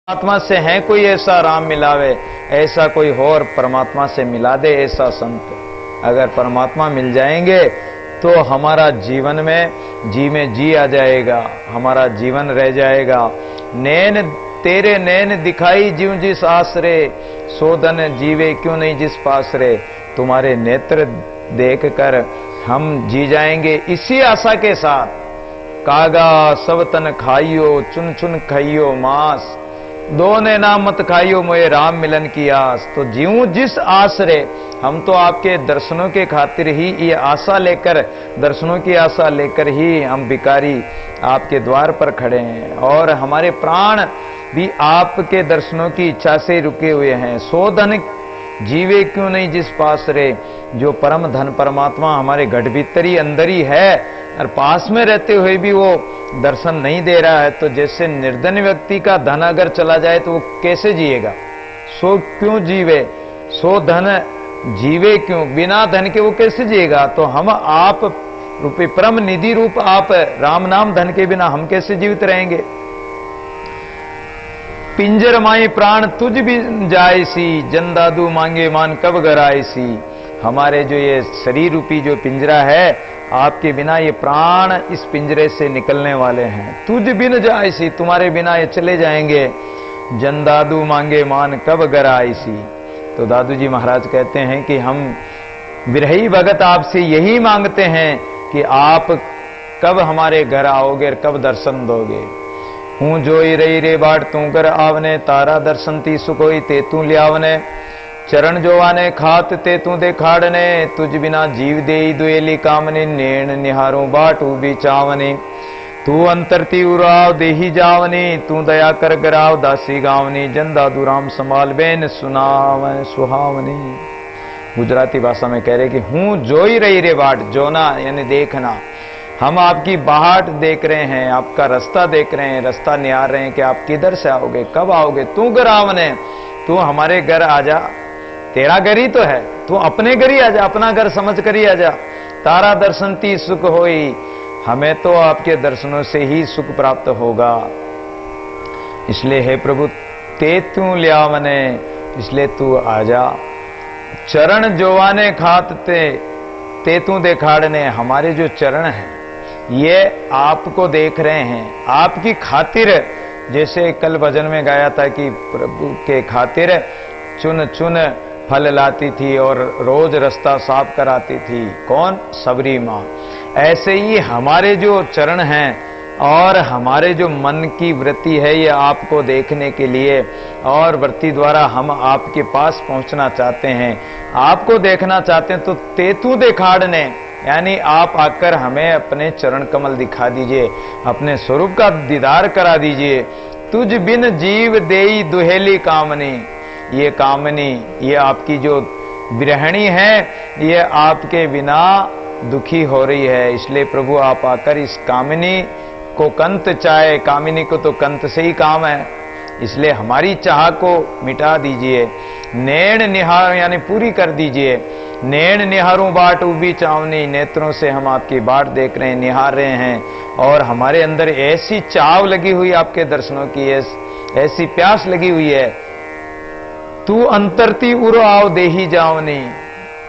परमात्मा से है कोई ऐसा राम मिलावे, ऐसा कोई हो और परमात्मा से मिला दे ऐसा संत। अगर परमात्मा मिल जाएंगे तो हमारा जीवन में जी आ जाएगा, हमारा जीवन रह जाएगा। नैन तेरे नैन दिखाई जीव जिस आसरे, सोधन जीवे क्यों नहीं जिस पास रे। तुम्हारे नेत्र देखकर हम जी जाएंगे इसी आशा के साथ। कागा सब तन खाइयो, चुन चुन खाइयो मांस, दो ने नाम मत खाइयो मोए राम मिलन की आस। तो जीव जिस आस रे, हम तो आपके दर्शनों के खातिर ही ये आशा लेकर, दर्शनों की आशा लेकर ही हम भिखारी आपके द्वार पर खड़े हैं, और हमारे प्राण भी आपके दर्शनों की इच्छा से रुके हुए हैं। सो धन जीवे क्यों नहीं जिस पास रे। जो परम धन परमात्मा हमारे घट भीतर ही अंदर ही है और पास में रहते हुए भी वो दर्शन नहीं दे रहा है, तो जैसे निर्धन व्यक्ति का धन अगर चला जाए तो वो कैसे जिएगा। सो क्यों जीवे, सो धन जीवे क्यों, बिना धन के वो कैसे जिएगा। तो हम आप रूपी परम निधि रूप आप राम नाम धन के बिना हम कैसे जीवित रहेंगे। पिंजर माई प्राण तुझ भी जाए सी, जन दादू मांगे मान कब गराए सी। हमारे जो ये शरीर रूपी जो पिंजरा है, आपके बिना ये प्राण इस पिंजरे से निकलने वाले हैं। तुझ बिन जाए सी, तुम्हारे बिना ये चले जाएंगे। जन दादू मांगे मान कब गराए सी। तो दादू जी महाराज कहते हैं कि हम विरही भगत आपसे यही मांगते हैं कि आप कब हमारे घर आओगे, कब दर्शन दोगे। हूं जोई रही रे बाट तू कर आवने, तारा दर्शन ती सुकोई ते तू लियावने। चरण जोवाने खात ते तू देखाड़ने, तुझ बिना जीव दे दुएली कामने। नेण निहारू बाटू बिचावनी, तू अंतरती उराव देही जावनी। तू दया कर गराव दासी गावनी, जन दादू राम संभाल बेन सुनाव सुहावनी। गुजराती भाषा में कह रहे कि हूं जोई रही रे बाट, जोना यानी देखना। हम आपकी बाहट देख रहे हैं, आपका रास्ता देख रहे हैं, रास्ता निहार रहे हैं कि आप किधर से आओगे, कब आओगे। तू गरावने, तू हमारे घर आ जा, तेरा घर ही तो है, तू अपने घर ही आ जा, अपना घर समझ कर ही आ जा। तारा दर्शन ती सुख होई, हमें तो आपके दर्शनों से ही सुख प्राप्त होगा। इसलिए हे प्रभु ते तू लियावने, इसलिए तू आ जा। चरण जोवाने खात ते तू देखाड़ने, हमारे जो चरण हैं ये आपको देख रहे हैं, आपकी खातिर। जैसे कल भजन में गाया था कि प्रभु के खातिर चुन चुन फल लाती थी और रोज रास्ता साफ कराती थी। कौन? सबरी माँ। ऐसे ही हमारे जो चरण हैं और हमारे जो मन की वृत्ति है, ये आपको देखने के लिए, और वृत्ति द्वारा हम आपके पास पहुंचना चाहते हैं, आपको देखना चाहते हैं। तो तेतु देखाड़ने, यानी आप आकर हमें अपने चरण कमल दिखा दीजिए, अपने स्वरूप का दीदार करा दीजिए। तुझ बिन जीव देई दुहेली कामनी, ये कामनी, ये आपकी जो गृहिणी है, ये आपके बिना दुखी हो रही है। इसलिए प्रभु आप आकर इस कामिनी को कंत चाहे, कामिनी को तो कंत से ही काम है, इसलिए हमारी चाह को मिटा दीजिए। नैण निहार यानी पूरी कर दीजिए। नैण निहारूं बाट उबी चावनी, नेत्रों से हम आपकी बाट देख रहे हैं, निहार रहे हैं, और हमारे अंदर ऐसी चाव लगी हुई आपके दर्शनों की, ऐसी प्यास लगी हुई है। तू अंतरती उरो आओ देही जावनी,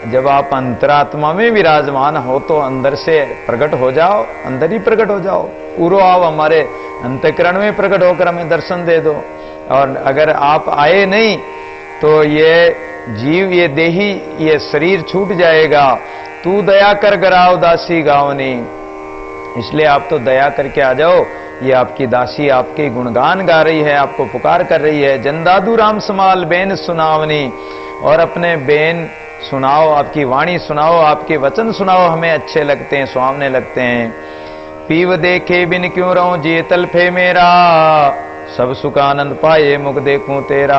जब आप अंतरात्मा में विराजमान हो तो अंदर से प्रकट हो जाओ, अंदर ही प्रकट हो जाओ। उरो आओ, हमारे अंतःकरण में प्रकट होकर हमें दर्शन दे दो। और अगर आप आए नहीं तो ये जीव, ये देही, ये शरीर छूट जाएगा। तू दया कर गराव दासी गावनी, इसलिए आप तो दया करके आ जाओ। ये आपकी दासी आपके गुणगान गा रही है, आपको पुकार कर रही है। जनदादू राम समाल बेन सुनावनी, और अपने बेन सुनाओ, आपकी वाणी सुनाओ, आपके वचन सुनाओ, हमें अच्छे लगते हैं, सुहावने लगते हैं। पीव देखे बिन क्यों रहूं जिए तलफे मेरा, सब सुख आनंद पाए मुख देखूं तेरा।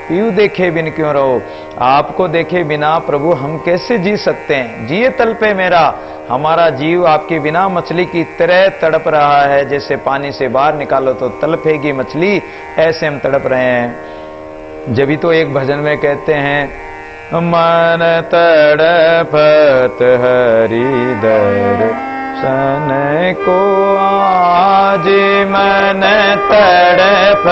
पीव देखे बिन क्यों रहो, आपको देखे बिना प्रभु हम कैसे जी सकते हैं। जिए तलफे मेरा, हमारा जीव आपके बिना मछली की तरह तड़प रहा है। जैसे पानी से बाहर निकालो तो तड़पेगी मछली, ऐसे हम तड़प रहे हैं। जब भी तो एक भजन में कहते हैं, मन तड़पत हरि दर्शन को आज, मन तड़प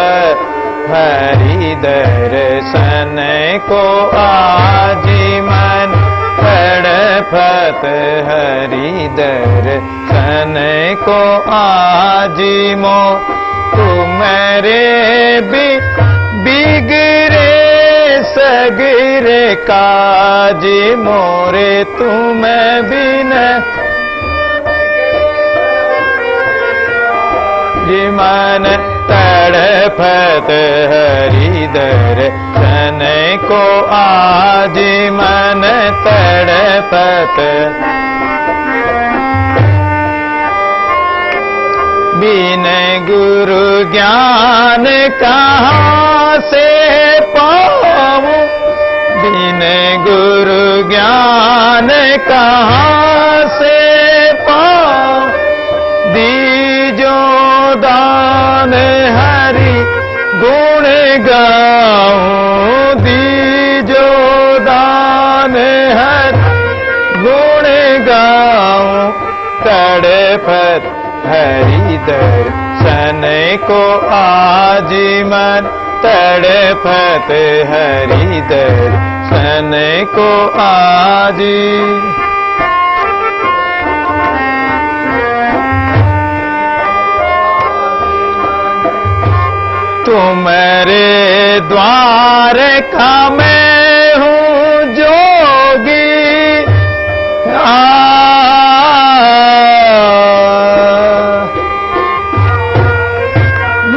हरि दर्शन को आजी मन तड़पत हरि दर्शन को आजी मो तुम्हारे बिगड़े सगरे काजी मोरे तुम बिन मन तड़पत हरि दर्शन को आज मन तड़पत बिन गुरु ज्ञान कहाँ से पाऊं बिन गुरु ज्ञान कहाँ से पाऊं दीजो दान हरि गुण गाऊं दीजो दान हरि गुण गाऊं तड़पत हरि दर्शन को आज मन तड़पत हरि दर्शन को आज तुम्हारे द्वार का मैं हूँ जोगी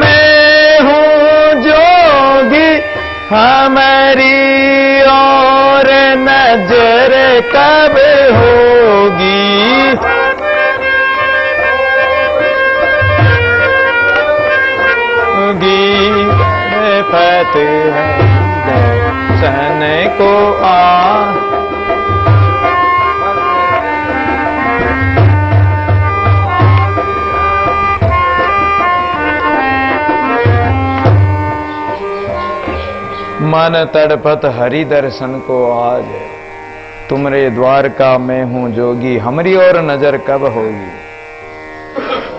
मैं हूँ जोगी हमारी और नजर कब होगी फत दर्शन को मन तड़पत हरि दर्शन को आज तुमरे द्वार का मैं हूं जोगी हमारी और नजर कब होगी।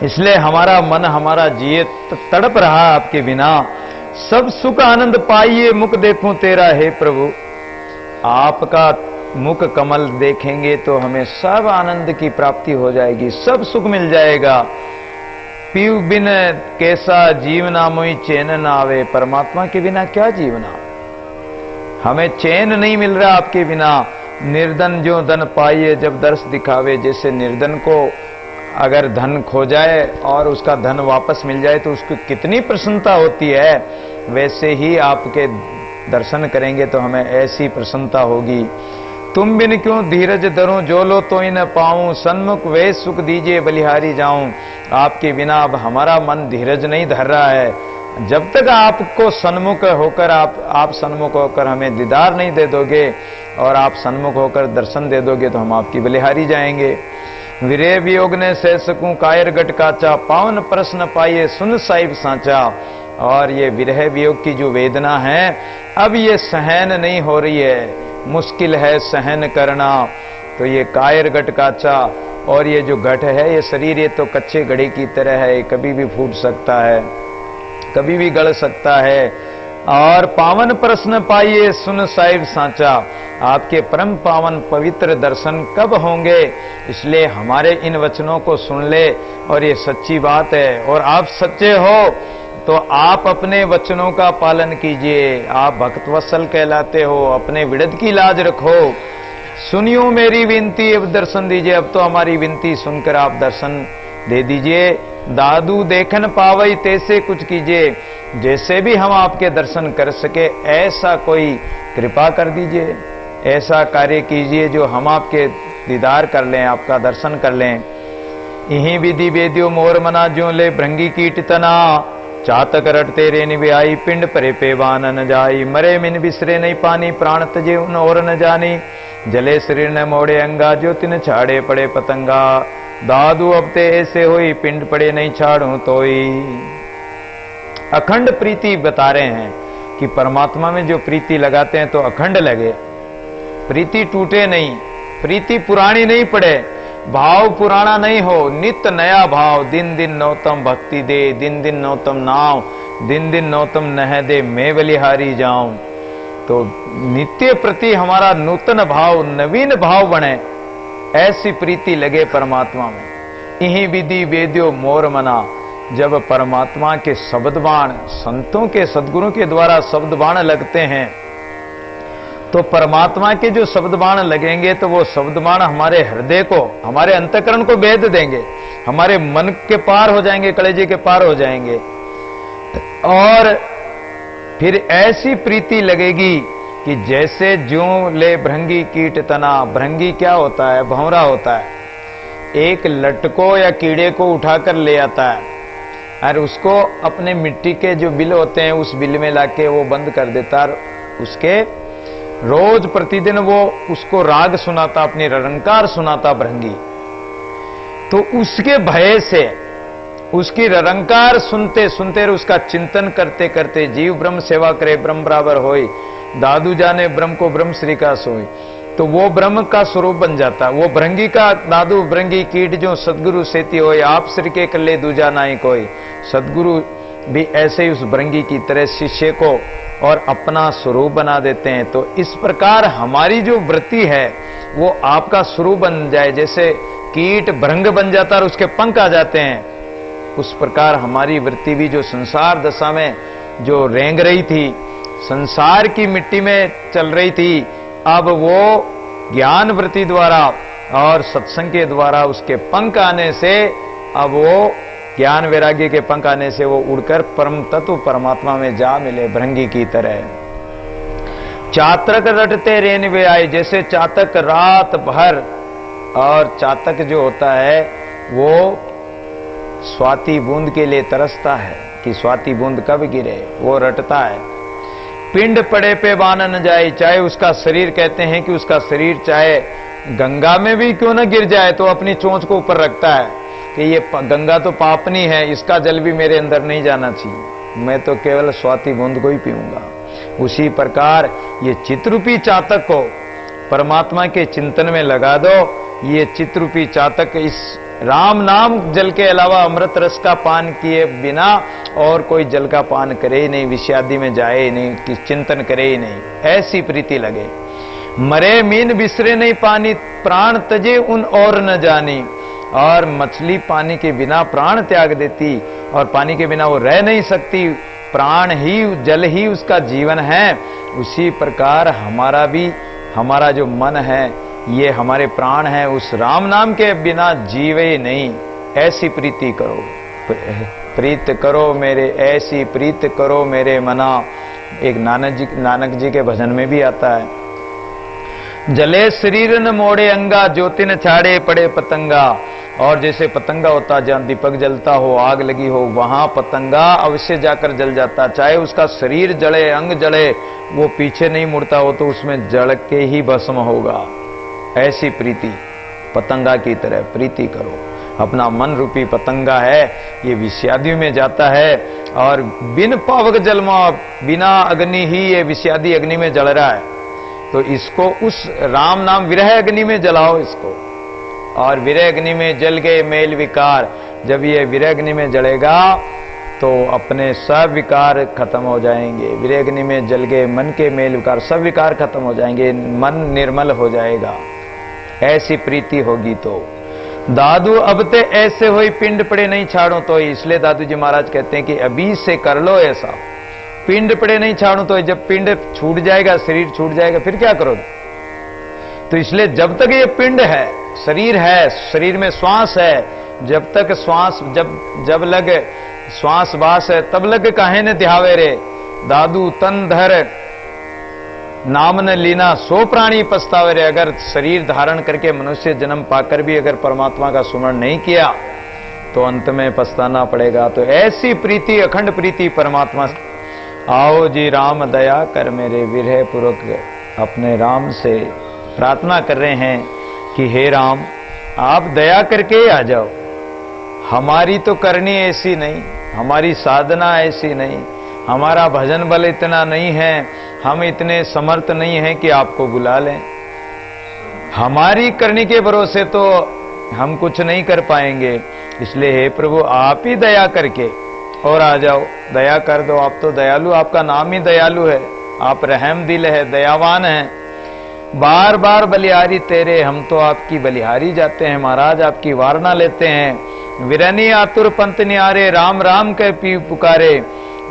इसलिए हमारा मन हमारा जिए तड़प रहा आपके बिना। सब सुख आनंद पाइए मुख देखूं तेरा हे प्रभु। आपका मुख कमल देखेंगे तो हमें सब आनंद की प्राप्ति हो जाएगी, सब सुख मिल जाएगा। पीव बिन कैसा जीवना मोई चैन न आवे। परमात्मा के बिना क्या जीवना, हमें चैन नहीं मिल रहा आपके बिना। निर्धन जो धन पाइए जब दर्श दिखावे। जैसे निर्धन को अगर धन खो जाए और उसका धन वापस मिल जाए तो उसको कितनी प्रसन्नता होती है, वैसे ही आपके दर्शन करेंगे तो हमें ऐसी प्रसन्नता होगी। तुम बिन क्यों धीरज धरूं जो लो तो ही न पाऊं। सन्मुख वे सुख दीजिए बलिहारी जाऊं। आपके बिना अब हमारा मन धीरज नहीं धर रहा है। जब तक आपको सन्मुख होकर आप सन्मुख होकर हमें दीदार नहीं दे दोगे और आप सन्मुख होकर दर्शन दे दोगे तो हम आपकी बलिहारी जाएंगे। विरह वियोग ने सह सकूं कायर गट काचा। पावन प्रश्न पाइए सुन साहिब सांचा। और ये विरह वियोग की जो वेदना है अब ये सहन नहीं हो रही है, मुश्किल है सहन करना। तो ये कायर गट काचा और ये जो घट है ये शरीर ये तो कच्चे घड़े की तरह है, कभी भी फूट सकता है, कभी भी गल सकता है। और पावन प्रश्न पाइए सुन साहिब सांचा। आपके परम पावन पवित्र दर्शन कब होंगे। इसलिए हमारे इन वचनों को सुन ले और ये सच्ची बात है और आप सच्चे हो तो आप अपने वचनों का पालन कीजिए। आप भक्तवत्सल कहलाते हो, अपने विड़द की लाज रखो। सुनियो मेरी विनती अब दर्शन दीजिए। अब तो हमारी विनती सुनकर आप दर्शन दे दीजिए। दादू देखन पावई तैसे कुछ कीजिए। जैसे भी हम आपके दर्शन कर सके ऐसा कोई कृपा कर दीजिए, ऐसा कार्य कीजिए जो हम आपके दीदार कर लें, आपका दर्शन कर लें। इही विधि वेद्यो मोर मना ज्यों ले भृंगी कीट तना। चातक रटते रे निव्याई पिंड परे पेवान न जाई। मरे मिन बिसरे नहीं पानी प्राण तजे उन और न जानी। जले शरीर न मोड़े अंगा जो तिन छाड़े पड़े पतंगा। दादू अब ते ऐसे होई पिंड पड़े नहीं छाड़ू तोई। अखंड प्रीति बता रहे हैं कि परमात्मा में जो प्रीति लगाते हैं तो अखंड लगे, प्रीति टूटे नहीं, प्रीति पुरानी नहीं पड़े। भाव पुराना नहीं हो, नित्य नया भाव। दिन दिन नौतम भक्ति दे, दिन दिन नौतम नाव, दिन दिन नौतम नह दे, मैं बलिहारी जाऊं। तो नित्य प्रति हमारा नूतन भाव, नवीन भाव बने, ऐसी प्रीति लगे परमात्मा में। इही विधि वेद्यो मोर मना। जब परमात्मा के शब्द बाण, संतों के सदगुरु के द्वारा शब्द बाण लगते हैं, तो परमात्मा के जो शब्द बाण लगेंगे तो वो शब्द बाण हमारे हृदय को, हमारे अंतःकरण को भेद देंगे, हमारे मन के पार हो जाएंगे, कलेजे के पार हो जाएंगे। और फिर ऐसी प्रीति लगेगी कि जैसे ज्यों ले भृंगी कीट तना। भृंगी क्या होता है? भंवरा होता है। एक लटको या कीड़े को उठाकर ले आता है और उसको अपने मिट्टी के जो बिल होते हैं उस बिल में लाके वो बंद कर देता है। उसके रोज प्रतिदिन वो उसको राग सुनाता, अपनी ररंकार सुनाता भृंगी। तो उसके भय से, उसकी ररंकार सुनते सुनते, उसका चिंतन करते करते, जीव ब्रह्म सेवा करे ब्रह्म बराबर होई, दादू जाने ब्रह्म को ब्रह्म श्री का सोई। तो वो ब्रह्म का स्वरूप बन जाता। वो भृंगी का दादू भृंगी कीट जो सदगुरु सेती होए, आप श्री के कल्ले दूजा नाई कोई। सदगुरु भी ऐसे ही उस भृंगी की तरह शिष्य को और अपना स्वरूप बना देते हैं। तो इस प्रकार हमारी जो वृत्ति है वो आपका स्वरूप बन जाए। जैसे कीट भृंग बन जाता और उसके पंख आ जाते हैं, उस प्रकार हमारी वृत्ति भी जो संसार दशा में जो रेंग रही थी, संसार की मिट्टी में चल रही थी, अब वो ज्ञान वृत्ति द्वारा और सत्संग के द्वारा उसके पंख आने से, अब वो ज्ञान वैराग्य के पंख आने से वो उड़कर परम तत्व परमात्मा में जा मिले भृंगी की तरह। चातक रटते रेन वे आए। जैसे चातक रात भर, और चातक जो होता है वो स्वाति बूंद के लिए तरसता है कि स्वाति बूंद कब गिरे, वो रटता है। पिंड पड़े पे बान न जाए। चाहे उसका शरीर, कहते हैं कि उसका शरीर चाहे गंगा में भी क्यों न गिर जाए तो अपनी चोंच को ऊपर रखता है कि ये गंगा तो पापनी है, इसका जल भी मेरे अंदर नहीं जाना चाहिए, मैं तो केवल स्वाति बूंद को ही पीऊंगा। उसी प्रकार ये चित्रूपी चातक को परमात्मा के चिंतन में लगा दो। ये चित्रूपी चातक इस राम नाम जल के अलावा अमृत रस का पान किए बिना और कोई जल का पान करे ही नहीं, विषयादि में जाए ही नहीं, कि चिंतन करे ही नहीं, ऐसी प्रीति लगे। मरे मीन बिसरे नहीं पानी, प्राण तजे उन और न जानी। और मछली पानी के बिना प्राण त्याग देती और पानी के बिना वो रह नहीं सकती, प्राण ही, जल ही उसका जीवन है। उसी प्रकार हमारा भी, हमारा जो मन है, ये हमारे प्राण है, उस राम नाम के बिना जीवे नहीं। ऐसी प्रीति करो, प्रीत करो मेरे, ऐसी प्रीत करो मेरे मना। एक नानक जी के भजन में भी आता है। जले शरीर न मोड़े अंगा, ज्योतिन छाड़े पड़े पतंगा। और जैसे पतंगा होता, जहां दीपक जलता हो, आग लगी हो, वहां पतंगा अवश्य जाकर जल जाता। चाहे उसका शरीर जले, अंग जले, वो पीछे नहीं मुड़ता हो तो उसमें जल के ही भस्म होगा। ऐसी प्रीति पतंगा की तरह प्रीति करो। अपना मन रूपी पतंगा है, ये विषयादि में जाता है और बिन पावक जलमा, बिना अग्नि ही ये विषयादि अग्नि में जल रहा है। तो इसको उस राम नाम विरह अग्नि में जलाओ इसको। और विरह अग्नि में जल गए मेल विकार। जब ये विरह अग्नि में जलेगा तो अपने सब विकार खत्म हो जाएंगे। विरह अग्नि में जल गए मन के मेल विकार, सब विकार खत्म हो जाएंगे, मन निर्मल हो जाएगा। ऐसी प्रीति होगी तो दादू अब ते ऐसे होई, पिंड पड़े नहीं छाड़ो तो। इसलिए दादू जी महाराज कहते हैं कि अभी से कर लो ऐसा, पिंड पड़े नहीं छाड़ो तो। जब पिंड छूट जाएगा, शरीर छूट जाएगा, फिर क्या करोगे? तो इसलिए जब तक ये पिंड है, शरीर है, शरीर में श्वास है, जब तक श्वास, जब लग श्वास बास है, तब लग काहे ने ध्यावे रे। दादू तन धर नाम न लीना, सो प्राणी पछतावे रे। अगर शरीर धारण करके मनुष्य जन्म पाकर भी अगर परमात्मा का सुमरण नहीं किया तो अंत में पछताना पड़ेगा। तो ऐसी प्रीति, अखंड प्रीति परमात्मा। आओ जी राम दया कर मेरे, विरह पूर्वक अपने राम से प्रार्थना कर रहे हैं कि हे राम आप दया करके आ जाओ। हमारी तो करनी ऐसी नहीं, हमारी साधना ऐसी नहीं, हमारा भजन बल इतना नहीं है, हम इतने समर्थ नहीं हैं कि आपको बुला लें। हमारी करनी के भरोसे तो हम कुछ नहीं कर पाएंगे। इसलिए हे प्रभु आप ही दया करके और आ जाओ, दया कर दो। आप तो दयालु, आपका नाम ही दयालु है, आप रहम दिल है, दयावान है। बार बार बलिहारी तेरे, हम तो आपकी बलिहारी जाते हैं महाराज, आपकी वारणा लेते हैं। विरहनी आतुर पंत निहारे, राम राम कह पीव पुकारे।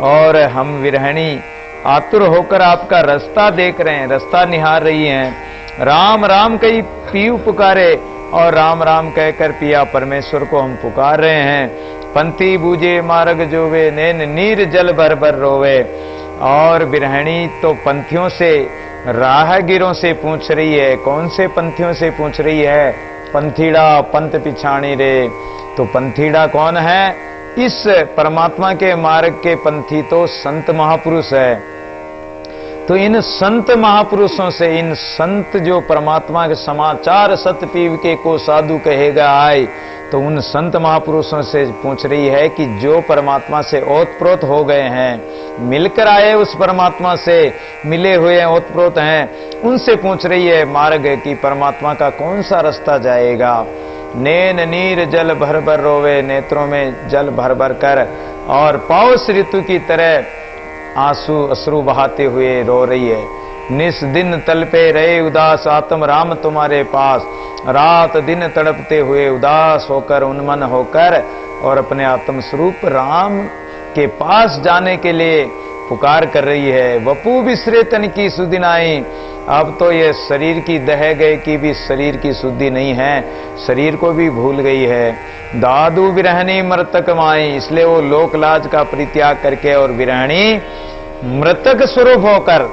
और हम विरहणी आतुर होकर आपका रास्ता देख रहे हैं, रास्ता निहार रही हैं। राम राम कही पीव पुकारे, और राम राम कहकर पिया परमेश्वर को हम पुकार रहे हैं। पंथी बूझे मार्ग जोवे, नैन नीर जल भर भर रोवे। और विरहणी तो पंथियों से, राहगीरों से पूछ रही है। कौन से पंथियों से पूछ रही है? पंथीड़ा पंथ पिछाणी रे। तो पंथीड़ा कौन है? इस परमात्मा के मार्ग के पंथी तो संत महापुरुष है। तो इन संत महापुरुषों से, इन संत जो परमात्मा के समाचार सत पीव के को साधु कहेगा आए, तो उन संत महापुरुषों से पूछ रही है कि जो परमात्मा से ओतप्रोत हो गए हैं, मिलकर आए उस परमात्मा से, मिले हुए ओतप्रोत हैं, उनसे पूछ रही है मार्ग की परमात्मा का कौन सा रास्ता जाएगा। नैन नीर जल भर भर रोवे, नेत्रों में जल भर भर कर और पौष ऋतु की तरह आंसू अश्रु बहाते हुए रो रही है। निस दिन तल पे रहे उदास, आत्म राम तुम्हारे पास। रात दिन तड़पते हुए उदास होकर, उन्मन होकर, और अपने आत्म स्वरूप राम के पास जाने के लिए पुकार कर रही है। वपू बिसरे तन की सुधि नाई। अब तो ये शरीर की दह गए की भी शरीर की शुद्धि नहीं है, शरीर को भी भूल गई है। दादू विरहणी मृतक माई, इसलिए वो लोकलाज का परित्याग करके और विरहणी मृतक स्वरूप होकर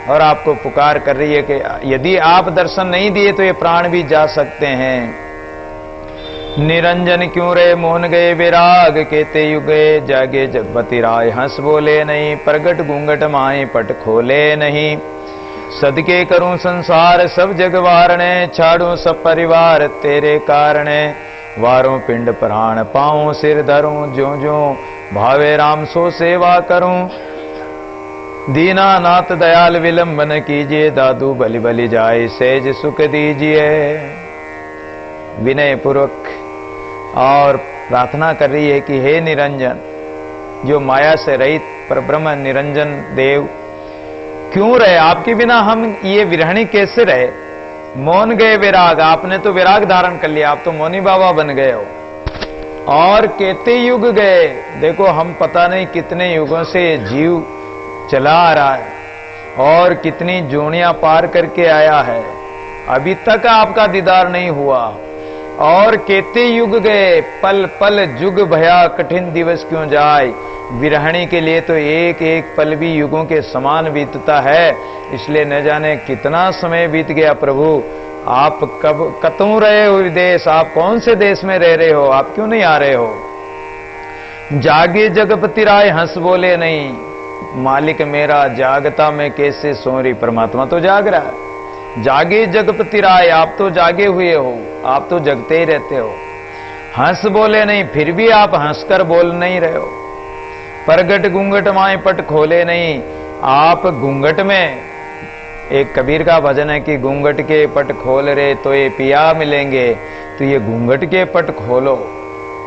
और आपको पुकार कर रही है कि यदि आप दर्शन नहीं दिए तो ये प्राण भी जा सकते हैं। निरंजन क्यों रे मोहन गए विराग, केते युग गए जागे जगपति राय। हंस बोले नहीं प्रगट घूंघट माए, पट खोले नहीं। सदके करूं संसार सब जग वारणे, छाड़ू सब परिवार तेरे कारणे। वारों पिंड प्राण पाऊं सिर धरूं, जो जो भावे राम सो सेवा करूं। दीनानाथ दयाल विलंबन कीजिए, दादू बलि बलि जाए सेज सुख दीजिए। विनय पूर्वक और प्रार्थना कर रही है कि हे निरंजन, जो माया से रहित परब्रह्म निरंजन देव, क्यों रहे? आपके बिना हम ये विरहणी कैसे रहे? मौन गए विराग, आपने तो विराग धारण कर लिया, आप तो मौनी बाबा बन गए हो। और केते युग गए, देखो हम पता नहीं कितने युगों से जीव चला आ रहा है और कितनी जोनियां पार करके आया है, अभी तक आपका दीदार नहीं हुआ। और केते युग गए, पल पल जुग भया, कठिन दिवस क्यों जाए। विरहणी के लिए तो एक एक पल भी युगों के समान बीतता है, इसलिए न जाने कितना समय बीत गया। प्रभु आप कब कतों रहे हो विदेश, आप कौन से देश में रह रहे हो, आप क्यों नहीं आ रहे हो। जागे जगपति राय हंस बोले नहीं, मालिक मेरा जागता मैं कैसे सो रही। परमात्मा तो जाग रहा है। जागे जगपति राय, आप तो जागे हुए हो, आप तो जगते ही रहते हो। हंस बोले नहीं, फिर भी आप हंसकर बोल नहीं रहे हो। प्रगट घूंघट माए पट खोले नहीं, आप घूंघट में, एक कबीर का भजन है कि घूंघट के पट खोल रहे तो ये पिया मिलेंगे। तो ये घूंघट के पट खोलो।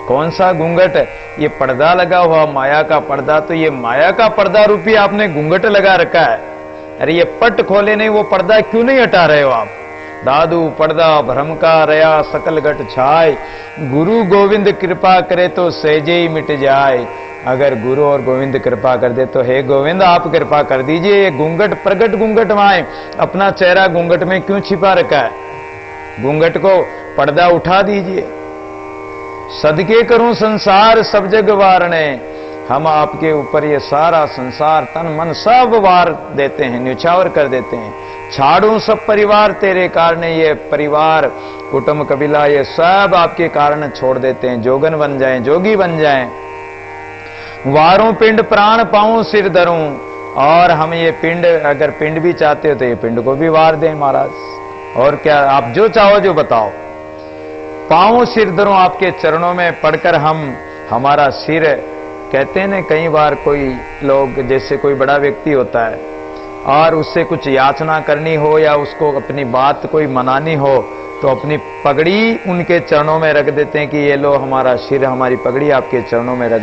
कौन सा घूंघट? ये पर्दा लगा हुआ माया का पर्दा, तो ये माया का पर्दा रूपी आपने घूंघट लगा रखा है। अरे ये पट खोले नहीं, वो पर्दा क्यों नहीं हटा रहे हो आप? दादू पर्दा भ्रम का रया सकल घट छाय, गुरु गोविंद कृपा करे तो सहजे ही मिट जाए। अगर गुरु और गोविंद कृपा कर दे तो हे गोविंद आप कृपा कर दीजिए। ये घूंघट, प्रगट घूंघट माए, अपना चेहरा घूंघट में क्यों छिपा रखा है? घूंघट को पर्दा उठा दीजिए। सदके करूं संसार सब जग वारणे, हम आपके ऊपर ये सारा संसार तन मन सब वार देते हैं, न्यौछावर कर देते हैं। छाड़ू सब परिवार तेरे कारण, ये परिवार कुटुंब कबीला ये सब आपके कारण छोड़ देते हैं, जोगन बन जाएं, जोगी बन जाएं। वारों पिंड प्राण पाऊं सिर धरूं, और हम ये पिंड, अगर पिंड भी चाहते हो तो ये पिंड को भी वार दें महाराज। और क्या आप जो चाहो जो बताओ। पाऊं सिर धरूं, आपके चरणों में पड़कर हम, हमारा सिर, कहते हैं ना कई बार कोई लोग, जैसे कोई बड़ा व्यक्ति होता है और उससे कुछ याचना करनी हो या उसको अपनी बात कोई मनानी हो, तो अपनी पगड़ी उनके चरणों में रख देते हैं कि ये लो हमारा सिर, हमारी पगड़ी आपके चरणों में रख